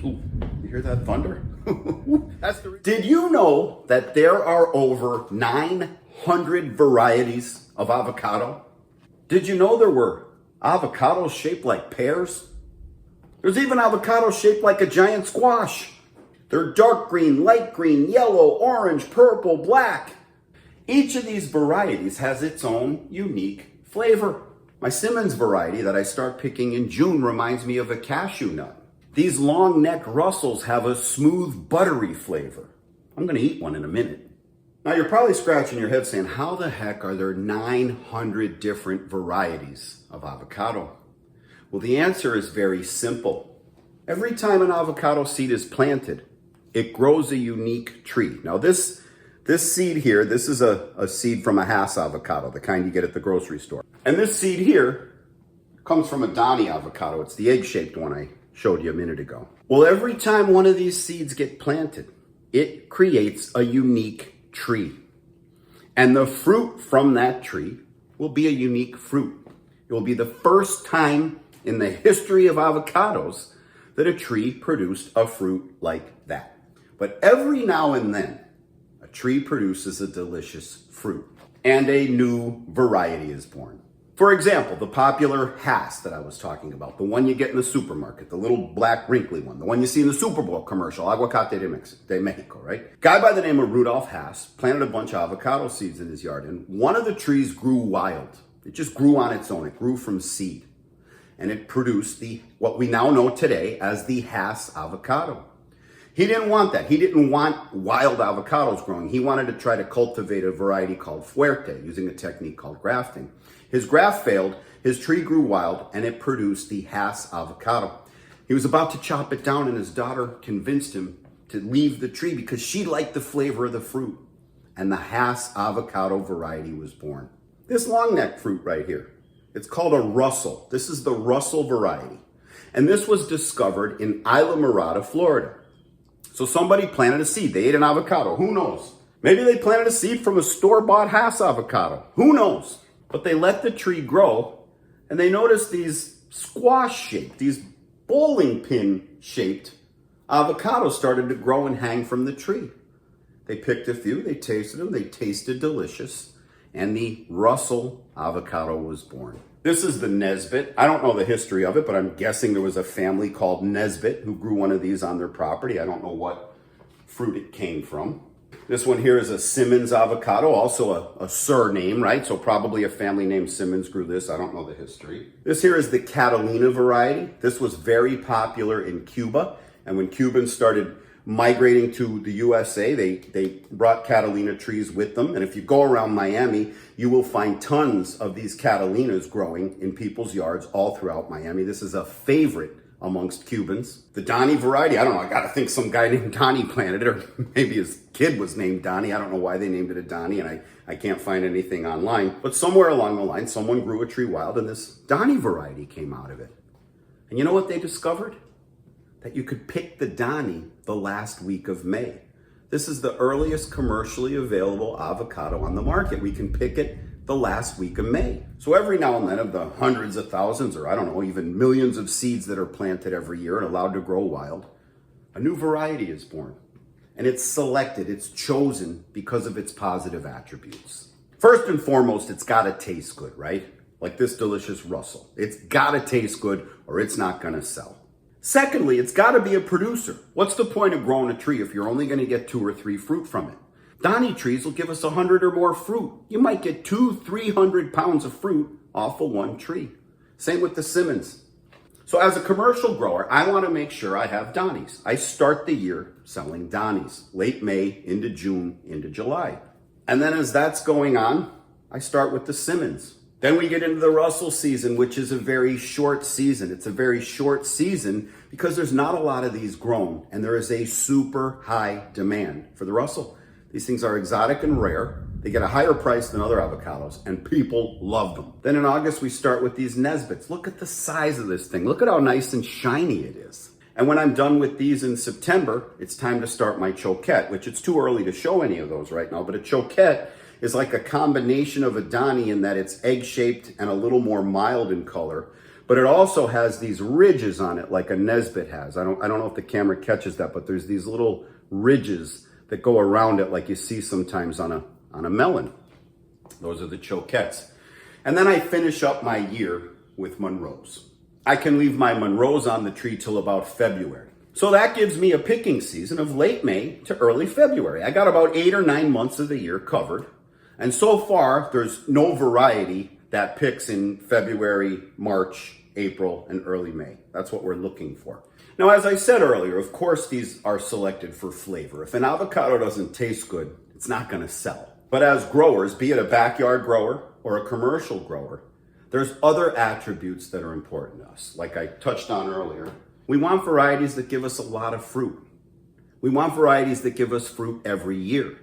Ooh, you hear that thunder? Did you know that there are over 900 varieties of avocado? Did you know there were avocados shaped like pears? There's even avocados shaped like a giant squash. They're dark green, light green, yellow, orange, purple, black. Each of these varieties has its own unique flavor. My Simmonds variety that I start picking in June reminds me of a cashew nut. These long-necked Russells have a smooth, buttery flavor. I'm gonna eat one in a minute. Now you're probably scratching your head saying, how the heck are there 900 different varieties of avocado? Well, the answer is very simple. Every time an avocado seed is planted, it grows a unique tree. Now this seed here, this is a seed from a Hass avocado, the kind you get at the grocery store. And this seed here comes from a Donnie avocado. It's the egg-shaped one I showed you a minute ago. Well, every time one of these seeds get planted, it creates a unique tree. And the fruit from that tree will be a unique fruit. It will be the first time in the history of avocados that a tree produced a fruit like that. But every now and then, a tree produces a delicious fruit and a new variety is born. For example, the popular Hass that I was talking about, the one you get in the supermarket, the little black wrinkly one, the one you see in the Super Bowl commercial, Aguacate de Mexico, right? Guy by the name of Rudolph Hass planted a bunch of avocado seeds in his yard, and one of the trees grew wild. It just grew on its own. It grew from seed. And it produced what we now know today as the Hass avocado. He didn't want that. He didn't want wild avocados growing. He wanted to try to cultivate a variety called Fuerte using a technique called grafting. His graft failed, his tree grew wild, and it produced the Hass avocado. He was about to chop it down, and his daughter convinced him to leave the tree because she liked the flavor of the fruit. And the Hass avocado variety was born. This long neck fruit right here, it's called a Russell. This is the Russell variety. And this was discovered in Isla Mirada, Florida. So somebody planted a seed. They ate an avocado. Who knows? Maybe they planted a seed from a store-bought Hass avocado. Who knows? But they let the tree grow, and they noticed these squash-shaped, these bowling pin-shaped avocados started to grow and hang from the tree. They picked a few, they tasted them, they tasted delicious, and the Russell avocado was born. This is the Nesbitt. I don't know the history of it, but I'm guessing there was a family called Nesbitt who grew one of these on their property. I don't know what fruit it came from. This one here is a Simmonds avocado, also a surname, right? So probably a family named Simmonds grew this. I don't know the history. This here is the Catalina variety. This was very popular in Cuba. And when Cubans started migrating to the USA, they brought Catalina trees with them. And if you go around Miami, you will find tons of these Catalinas growing in people's yards all throughout Miami. This is a favorite amongst Cubans. The Donnie variety, I don't know, I gotta think some guy named Donnie planted it, or maybe his kid was named Donnie. I don't know why they named it a Donnie, and I can't find anything online. But somewhere along the line, someone grew a tree wild, and this Donnie variety came out of it. And you know what they discovered? That you could pick the Donnie the last week of May. This is the earliest commercially available avocado on the market. We can pick it the last week of May. So every now and then, of the hundreds of thousands, or I don't know, even millions of seeds that are planted every year and allowed to grow wild, a new variety is born. And it's selected, it's chosen because of its positive attributes. First and foremost, it's gotta taste good, right? Like this delicious Russell. It's gotta taste good or it's not gonna sell. Secondly, it's gotta be a producer. What's the point of growing a tree if you're only gonna get 2 or 3 fruit from it? Donnie trees will give us 100 or more fruit. You might get 200-300 pounds of fruit off of one tree. Same with the Simmonds. So as a commercial grower, I want to make sure I have Donnies. I start the year selling Donnies, late May into June into July. And then as that's going on, I start with the Simmonds. Then we get into the Russell season, which is a very short season. It's a very short season because there's not a lot of these grown, and there is a super high demand for the Russell. These things are exotic and rare. They get a higher price than other avocados, and people love them. Then in August, we start with these Nesbitts. Look at the size of this thing. Look at how nice and shiny it is. And when I'm done with these in September, it's time to start my Choquette, which it's too early to show any of those right now, but a Choquette is like a combination of a Donnie in that it's egg-shaped and a little more mild in color, but it also has these ridges on it like a Nesbitt has. I don't know if the camera catches that, but there's these little ridges that go around it like you see sometimes on a melon. Those are the Choquettes. And then I finish up my year with Monroes. I can leave my Monroes on the tree till about February. So that gives me a picking season of late May to early February. I got about 8 or 9 months of the year covered. And so far, there's no variety that picks in February, March, April, and early May. That's what we're looking for. Now, as I said earlier, of course, these are selected for flavor. If an avocado doesn't taste good, it's not going to sell. But as growers, be it a backyard grower or a commercial grower, there's other attributes that are important to us. Like I touched on earlier, we want varieties that give us a lot of fruit. We want varieties that give us fruit every year.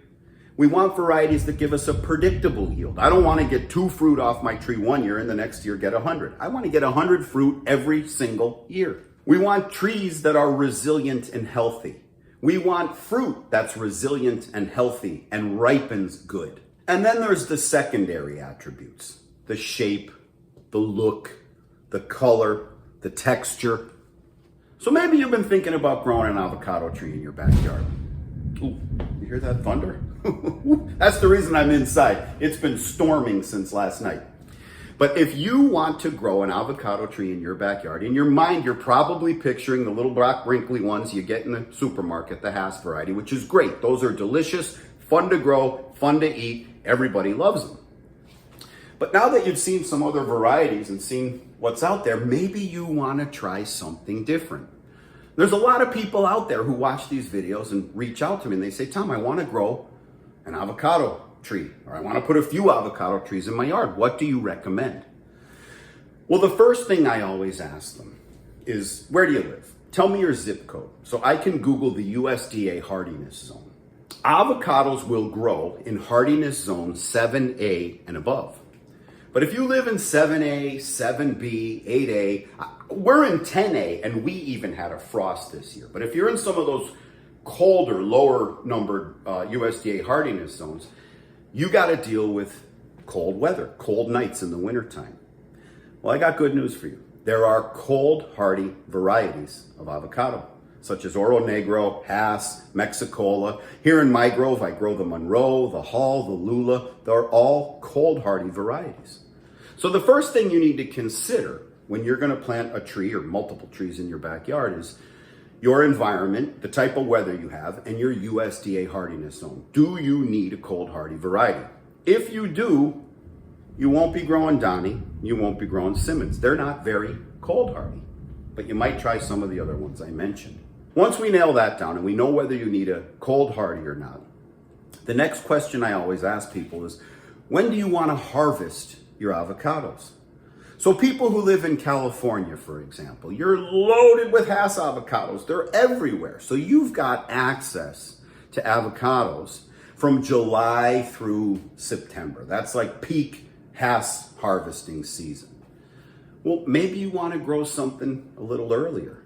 We want varieties that give us a predictable yield. I don't want to get 2 fruit off my tree one year and the next year get 100. I want to get 100 fruit every single year. We want trees that are resilient and healthy. We want fruit that's resilient and healthy and ripens good. And then there's the secondary attributes: the shape, the look, the color, the texture. So maybe you've been thinking about growing an avocado tree in your backyard. Ooh, you hear that thunder? That's the reason I'm inside. It's been storming since last night. But if you want to grow an avocado tree in your backyard, in your mind, you're probably picturing the little black wrinkly ones you get in the supermarket, the Hass variety, which is great. Those are delicious, fun to grow, fun to eat. Everybody loves them. But now that you've seen some other varieties and seen what's out there, maybe you want to try something different. There's a lot of people out there who watch these videos and reach out to me and they say, Tom, I want to grow an avocado tree, or I want to put a few avocado trees in my yard. What do you recommend? Well, the first thing I always ask them is, where do you live? Tell me your zip code so I can Google the USDA hardiness zone. Avocados will grow in hardiness zone 7A and above. But if you live in 7A, 7B, 8A, we're in 10A, and we even had a frost this year. But if you're in some of those colder, lower numbered USDA hardiness zones, you got to deal with cold weather, cold nights in the wintertime. Well, I got good news for you. There are cold, hardy varieties of avocado, such as Oro Negro, Hass, Mexicola. Here in my grove, I grow the Monroe, the Hall, the Lula. They're all cold, hardy varieties. So the first thing you need to consider when you're going to plant a tree or multiple trees in your backyard is your environment, the type of weather you have, and your USDA hardiness zone. Do you need a cold hardy variety? If you do, you won't be growing Donnie, you won't be growing Simmonds. They're not very cold hardy, but you might try some of the other ones I mentioned. Once we nail that down and we know whether you need a cold hardy or not, the next question I always ask people is, when do you want to harvest your avocados? So people who live in California, for example, you're loaded with Hass avocados. They're everywhere. So you've got access to avocados from July through September. That's like peak Hass harvesting season. Well, maybe you want to grow something a little earlier.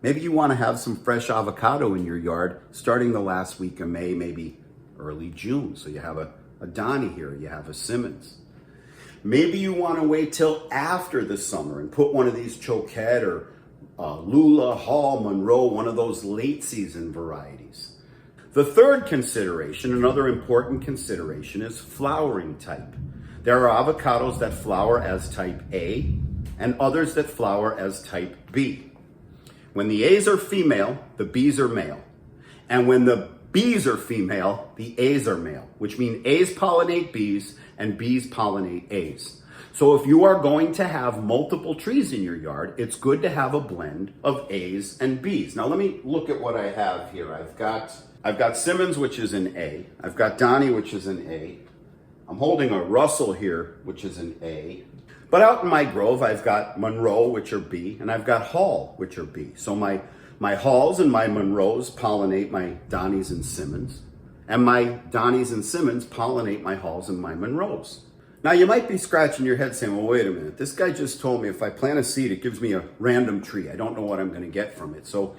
Maybe you want to have some fresh avocado in your yard starting the last week of May, maybe early June. So you have a Donnie here, you have a Simmonds. Maybe you want to wait till after the summer and put one of these Choquette or Lula, Hall, Monroe, one of those late season varieties. The third consideration, another important consideration, is flowering type. There are avocados that flower as type A and others that flower as type B. When the A's are female, the B's are male. And when the B's are female, the A's are male, which means A's pollinate B's and B's pollinate A's. So if you are going to have multiple trees in your yard, it's good to have a blend of A's and B's. Now let me look at what I have here. I've got Simmonds, which is an A. I've got Donnie, which is an A. I'm holding a Russell here, which is an A. But out in my grove, I've got Monroe, which are B, and I've got Hall, which are B. So my Halls and my Monroes pollinate my Donnies and Simmonds, and my Donnies and Simmonds pollinate my Halls and my Monroes. Now you might be scratching your head saying, well, wait a minute, this guy just told me if I plant a seed, it gives me a random tree. I don't know what I'm going to get from it. So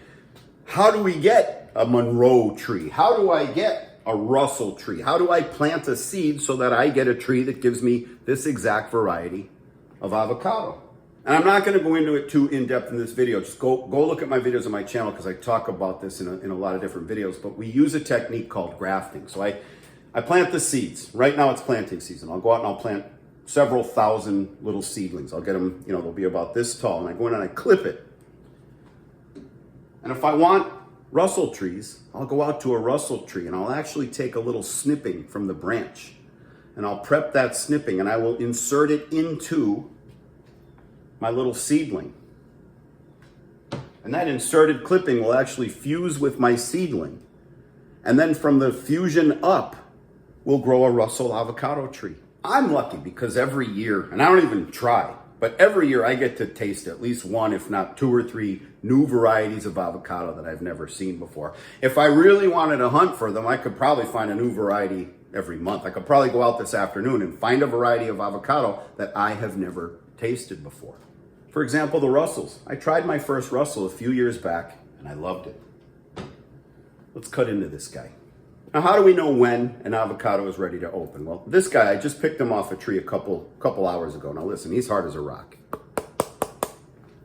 how do we get a Monroe tree? How do I get a Russell tree? How do I plant a seed so that I get a tree that gives me this exact variety of avocado? And I'm not going to go into it too in-depth in this video. Just go look at my videos on my channel because I talk about this in a lot of different videos. But we use a technique called grafting. So I plant the seeds. Right now it's planting season. I'll go out and I'll plant several thousand little seedlings. I'll get them, they'll be about this tall. And I go in and I clip it. And if I want Russell trees, I'll go out to a Russell tree and I'll actually take a little snipping from the branch. And I'll prep that snipping and I will insert it into my little seedling. And that inserted clipping will actually fuse with my seedling. And then from the fusion up, we'll grow a Russell avocado tree. I'm lucky because every year, and I don't even try, but every year I get to taste at least one, if not two or three new varieties of avocado that I've never seen before. If I really wanted to hunt for them, I could probably find a new variety every month. I could probably go out this afternoon and find a variety of avocado that I have never tasted before. For example, the Russells. I tried my first Russell a few years back and I loved it. Let's cut into this guy. Now, how do we know when an avocado is ready to open? Well, this guy, I just picked him off a tree a couple hours ago. Now listen, he's hard as a rock.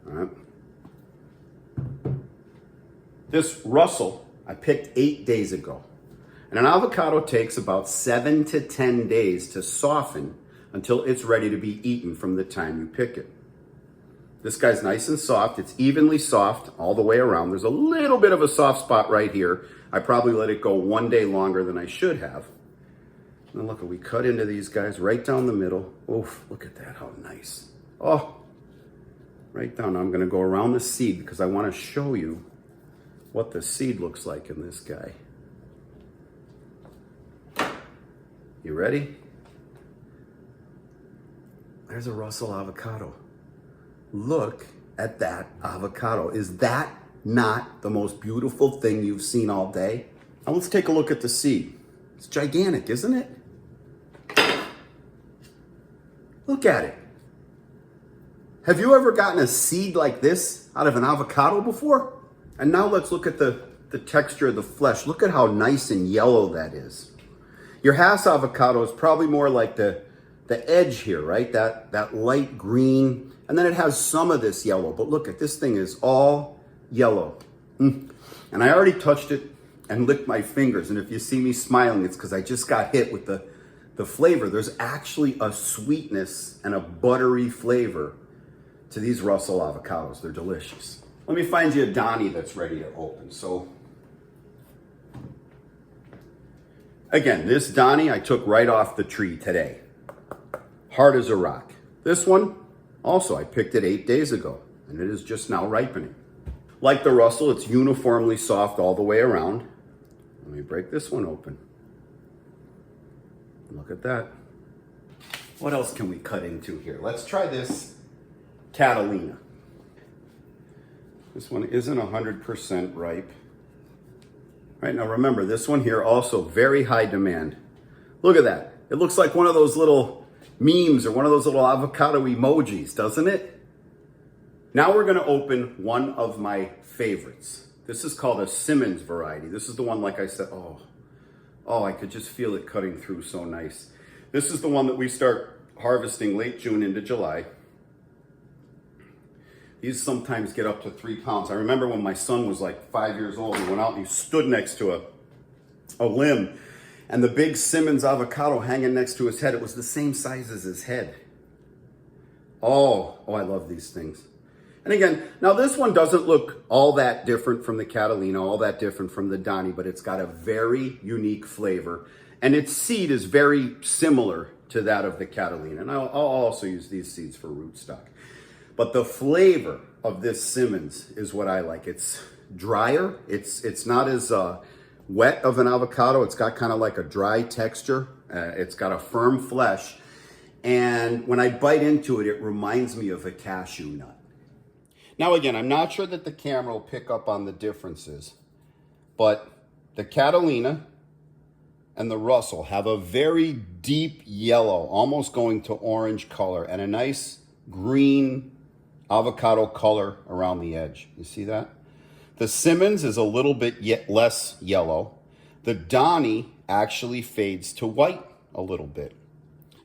All right. This Russell, I picked 8 days ago. And an avocado takes about 7 to 10 days to soften until it's ready to be eaten from the time you pick it. This guy's nice and soft. It's evenly soft all the way around. There's a little bit of a soft spot right here. I probably let it go 1 day longer than I should have. And look, we cut into these guys right down the middle. Oof, look at that, how nice. Oh, right down. Now I'm gonna go around the seed because I wanna show you what the seed looks like in this guy. You ready? There's a Russell avocado. Look at that avocado. Is that not the most beautiful thing you've seen all day? Now let's take a look at the seed. It's gigantic, isn't it? Look at it. Have you ever gotten a seed like this out of an avocado before? And now let's look at the texture of the flesh. Look at how nice and yellow that is. Your Hass avocado is probably more like the edge here, right? That light green. And then it has some of this yellow, but look at this thing is all yellow. And I already touched it and licked my fingers. And if you see me smiling, it's because I just got hit with the flavor. There's actually a sweetness and a buttery flavor to these Russell avocados. They're delicious. Let me find you a Donnie that's ready to open. So again, this Donnie I took right off the tree today. Hard as a rock. This one, also, I picked it 8 days ago, and it is just now ripening. Like the Russell, it's uniformly soft all the way around. Let me break this one open. Look at that. What else can we cut into here? Let's try this Catalina. This one isn't 100% ripe. Right, now remember, this one here also very high demand. Look at that. It looks like one of those little memes or one of those little avocado emojis, doesn't it? Now we're gonna open one of my favorites. This is called a Simmonds variety. This is the one, like I said, oh, I could just feel it cutting through so nice. This is the one that we start harvesting late June into July. These sometimes get up to 3 pounds. I remember when my son was like 5 years old, he went out and he stood next to a limb, and the big Simmonds avocado hanging next to his head, it was the same size as his head. Oh, I love these things. And again, now this one doesn't look all that different from the Catalina, all that different from the Donnie, but it's got a very unique flavor. And its seed is very similar to that of the Catalina. And I'll also use these seeds for rootstock. But the flavor of this Simmonds is what I like. It's drier. It's not as wet of an avocado. It's got kind of like a dry texture. It's got a firm flesh. And when I bite into it, it reminds me of a cashew nut. Now again, I'm not sure that the camera will pick up on the differences, but the Catalina and the Russell have a very deep yellow, almost going to orange color, and a nice green avocado color around the edge. You see that? The Simmonds is a little bit less yellow. The Donnie actually fades to white a little bit.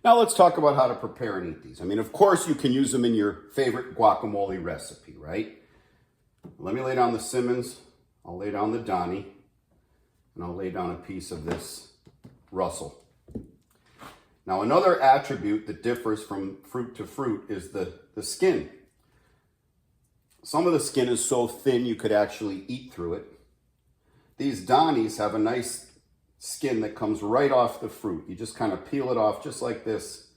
Now let's talk about how to prepare and eat these. I mean, of course you can use them in your favorite guacamole recipe, right? Let me lay down the Simmonds, I'll lay down the Donnie, and I'll lay down a piece of this Russell. Now another attribute that differs from fruit to fruit is the skin. Some of the skin is so thin you could actually eat through it. These Donnies have a nice skin that comes right off the fruit. You just kind of peel it off just like this.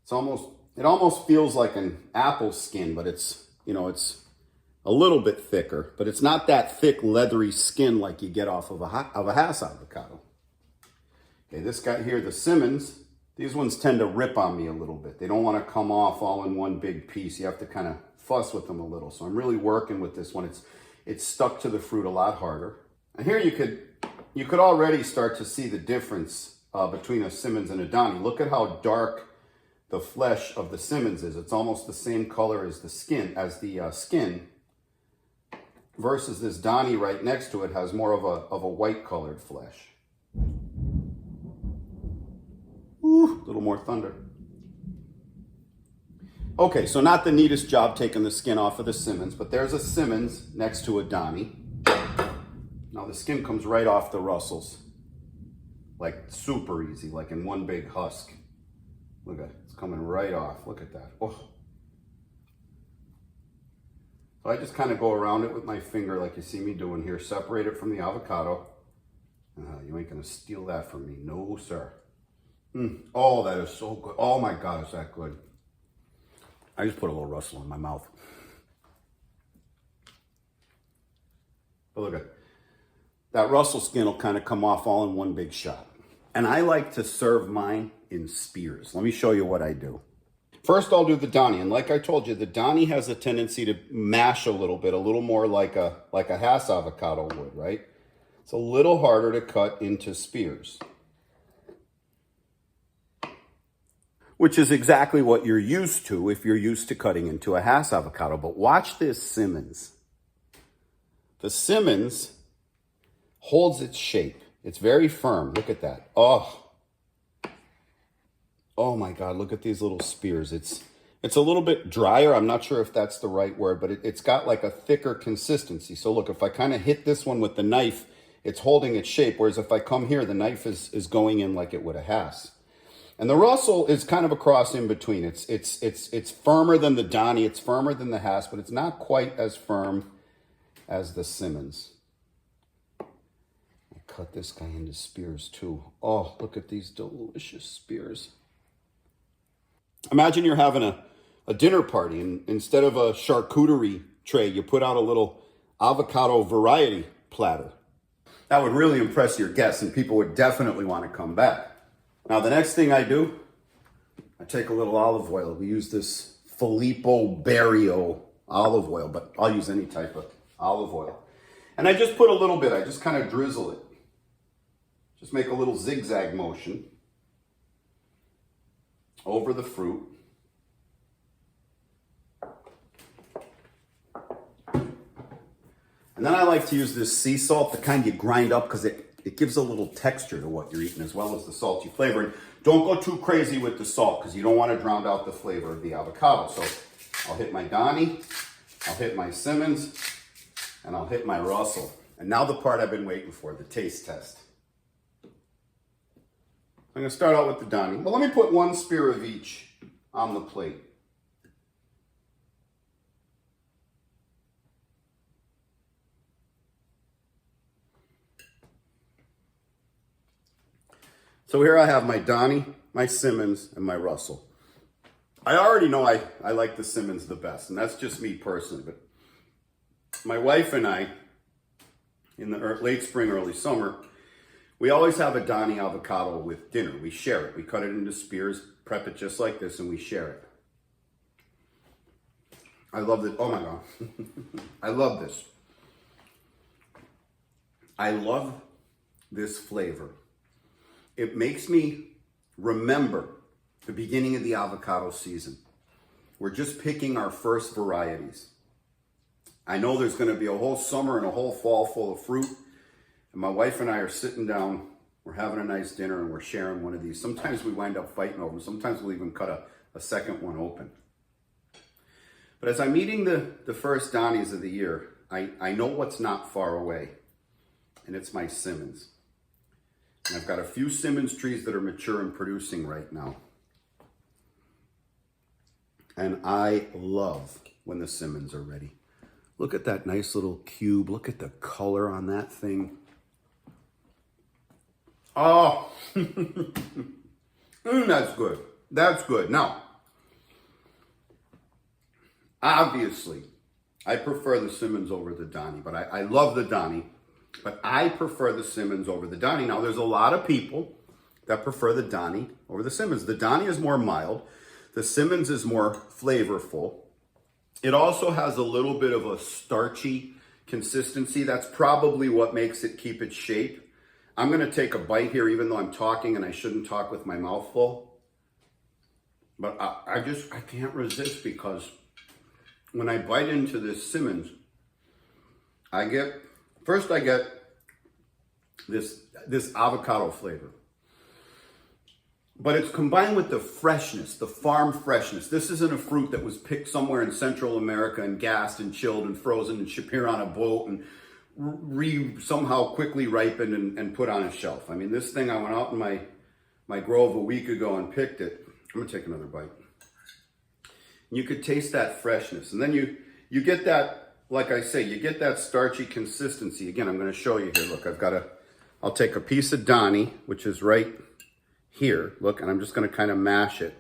It almost feels like an apple skin, but it's a little bit thicker, but it's not that thick leathery skin like you get off of a Hass avocado. Okay, this guy here, the Simmonds, these ones tend to rip on me a little bit. They don't want to come off all in one big piece. You have to kind of fuss with them a little. So I'm really working with this one. It's stuck to the fruit a lot harder. And here you could already start to see the difference between a Simmonds and a Donnie. Look at how dark the flesh of the Simmonds is. It's almost the same color as the skin, versus this Donnie right next to it has more of a white colored flesh. Ooh, a little more thunder. Okay, so not the neatest job taking the skin off of the Simmonds, but there's a Simmonds next to a Donnie. Now the skin comes right off the Russells. Like super easy, like in one big husk. Look at it, it's coming right off. Look at that. Oh. So I just kind of go around it with my finger like you see me doing here. Separate it from the avocado. You ain't gonna steal that from me. No, sir. Oh, that is so good. Oh my God, is that good. I just put a little Russell in my mouth. But look at it. That Russell skin will kind of come off all in one big shot. And I like to serve mine in spears. Let me show you what I do. First, I'll do the Donnie. And like I told you, the Donnie has a tendency to mash a little more like a Hass avocado would, right? It's a little harder to cut into spears. Which is exactly what you're used to if you're used to cutting into a Hass avocado. But watch this Simmonds. The Simmonds holds its shape. It's very firm. Look at that. Oh my God, look at these little spears. It's a little bit drier. I'm not sure if that's the right word, but it's got like a thicker consistency. So look, if I kind of hit this one with the knife, it's holding its shape. Whereas if I come here, the knife is going in like it would a Hass. And the Russell is kind of a cross in between. It's firmer than the Donnie. It's firmer than the Hass, but it's not quite as firm as the Simmonds. I cut this guy into spears too. Oh, look at these delicious spears. Imagine you're having a dinner party, and instead of a charcuterie tray, you put out a little avocado variety platter. That would really impress your guests, and people would definitely want to come back. Now, the next thing I do, I take a little olive oil. We use this Filippo Berrio olive oil, but I'll use any type of olive oil. And I just put a little bit, I just kind of drizzle it. Just make a little zigzag motion over the fruit. And then I like to use this sea salt, the kind you grind up because it gives a little texture to what you're eating as well as the salty flavor. And don't go too crazy with the salt because you don't want to drown out the flavor of the avocado. So I'll hit my Donnie, I'll hit my Simmonds, and I'll hit my Russell. And now the part I've been waiting for, the taste test. I'm going to start out with the Donnie. Well, let me put one spear of each on the plate. So here I have my Donnie, my Simmonds, and my Russell. I already know I like the Simmonds the best, and that's just me personally. But my wife and I, in the late spring, early summer, we always have a Donnie avocado with dinner. We share it. We cut it into spears, prep it just like this, and we share it. I love it. Oh my God. I love this. I love this flavor. It makes me remember the beginning of the avocado season. We're just picking our first varieties. I know there's going to be a whole summer and a whole fall full of fruit. And my wife and I are sitting down we're having a nice dinner and we're sharing one of these. Sometimes we wind up fighting over them. Sometimes we'll even cut a second one open. But as I'm eating the first Donnies of the year, I know what's not far away, and it's my Simmonds. And I've got a few Simmonds trees that are mature and producing right now. And I love when the Simmonds are ready. Look at that nice little cube. Look at the color on that thing. Oh, that's good. That's good. Now, obviously, I prefer the Simmonds over the Donnie, but I love the Donnie, but I prefer the Simmonds over the Donnie. Now, there's a lot of people that prefer the Donnie over the Simmonds. The Donnie is more mild. The Simmonds is more flavorful. It also has a little bit of a starchy consistency. That's probably what makes it keep its shape. I'm going to take a bite here, even though I'm talking and I shouldn't talk with my mouth full. But I can't resist, because when I bite into this Simmonds, I get this avocado flavor. But it's combined with the freshness, the farm freshness. This isn't a fruit that was picked somewhere in Central America and gassed and chilled and frozen and shipped here on a boat and somehow quickly ripened and put on a shelf. I mean, this thing, I went out in my grove a week ago and picked it. I'm gonna take another bite. You could taste that freshness. And then you get that, like I say, you get that starchy consistency. Again, I'm gonna show you here. Look, I'll take a piece of Donnie, which is right here. Look, and I'm just gonna kind of mash it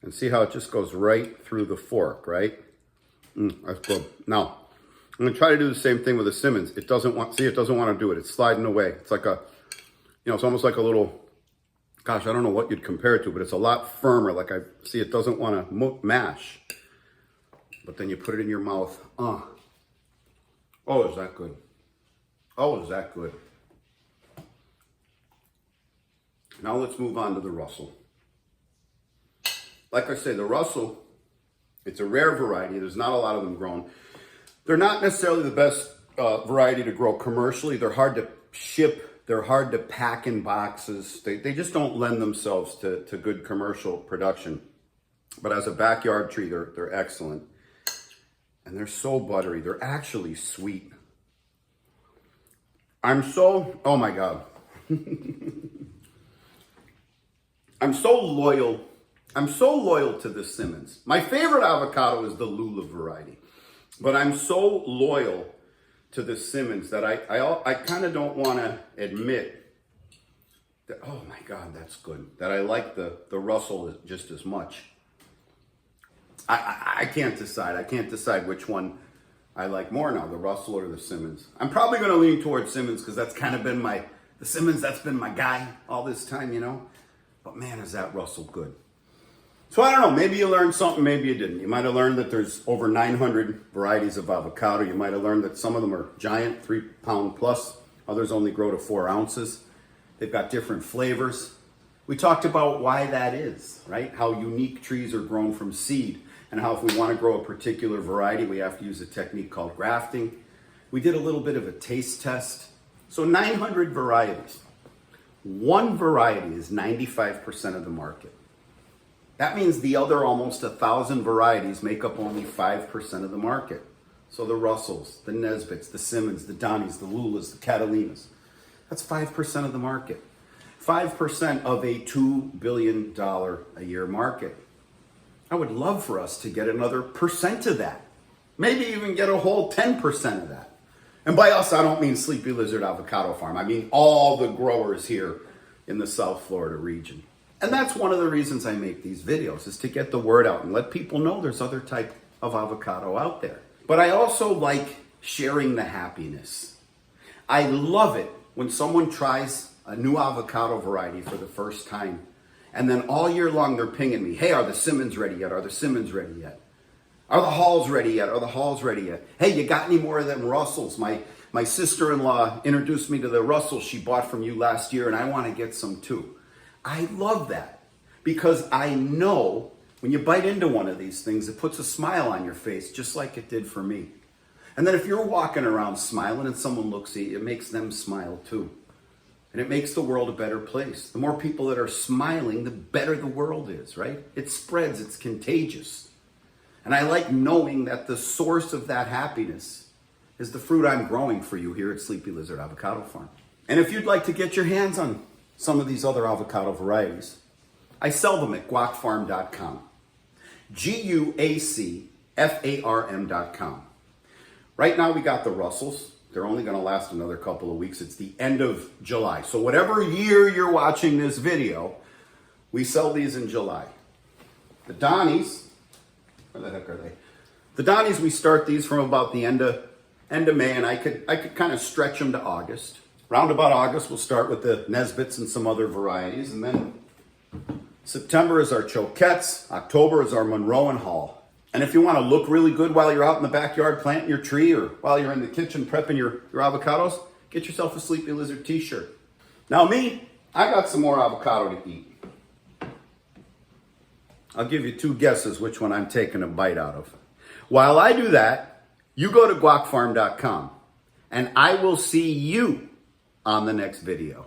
and see how it just goes right through the fork, right? That's good. Now, I'm gonna try to do the same thing with the Simmonds. It doesn't want to do it. It's sliding away. It's like it's almost like a little, gosh, I don't know what you'd compare it to, but it's a lot firmer. Like I see, it doesn't want to mash. But then you put it in your mouth. Oh, is that good? Oh, is that good? Now let's move on to the Russell. Like I say, the Russell, it's a rare variety. There's not a lot of them grown. They're not necessarily the best variety to grow commercially. They're hard to ship. They're hard to pack in boxes. They just don't lend themselves to good commercial production. But as a backyard tree, they're excellent. And they're so buttery. They're actually sweet. Oh my God. I'm so loyal to the Simmonds. My favorite avocado is the Lula variety. But I'm so loyal to the Simmonds that I kind of don't want to admit that, oh my God, that's good, that I like the Russell just as much. I can't decide. I can't decide which one I like more now, the Russell or the Simmonds. I'm probably going to lean towards Simmonds because that's kind of been the Simmonds, that's been my guy all this time, But man, is that Russell good. So I don't know, maybe you learned something, maybe you didn't. You might have learned that there's over 900 varieties of avocado. You might have learned that some of them are giant, 3 pound plus. Others only grow to 4 ounces. They've got different flavors. We talked about why that is, right? How unique trees are grown from seed, and how if we want to grow a particular variety, we have to use a technique called grafting. We did a little bit of a taste test. So 900 varieties. One variety is 95% of the market. That means the other almost 1,000 varieties make up only 5% of the market. So the Russells, the Nesbitts, the Simmonds, the Donnies, the Lulas, the Catalinas. That's 5% of the market. 5% of a $2 billion a year market. I would love for us to get another percent of that. Maybe even get a whole 10% of that. And by us, I don't mean Sleepy Lizard Avocado Farm. I mean all the growers here in the South Florida region. And that's one of the reasons I make these videos, is to get the word out and let people know there's other type of avocado out there. But I also like sharing the happiness. I love it when someone tries a new avocado variety for the first time, and then all year long they're pinging me, hey, are the Simmonds ready yet? Are the Simmonds ready yet? Are the Halls ready yet? Are the Halls ready yet? Hey, you got any more of them Russells? My sister-in-law introduced me to the Russells she bought from you last year, and I want to get some too. I love that, because I know when you bite into one of these things, it puts a smile on your face, just like it did for me. And then if you're walking around smiling and someone looks at you, it makes them smile too. And it makes the world a better place. The more people that are smiling, the better the world is, right? It spreads, it's contagious. And I like knowing that the source of that happiness is the fruit I'm growing for you here at Sleepy Lizard Avocado Farm. And if you'd like to get your hands on some of these other avocado varieties, I sell them at guacfarm.com. GUACFARM.com. Right now we got the Russells. They're only going to last another couple of weeks. It's the end of July. So whatever year you're watching this video, we sell these in July. The Donnies, where the heck are they? The Donnies, we start these from about the end of May, and I could kind of stretch them to August. Round about August, we'll start with the Nesbitts and some other varieties, and then September is our Choquettes. October is our Monroe and Hall. And if you want to look really good while you're out in the backyard planting your tree, or while you're in the kitchen prepping your avocados, get yourself a Sleepy Lizard t-shirt. Now me, I got some more avocado to eat. I'll give you two guesses which one I'm taking a bite out of. While I do that, you go to guacfarm.com, and I will see you on the next video.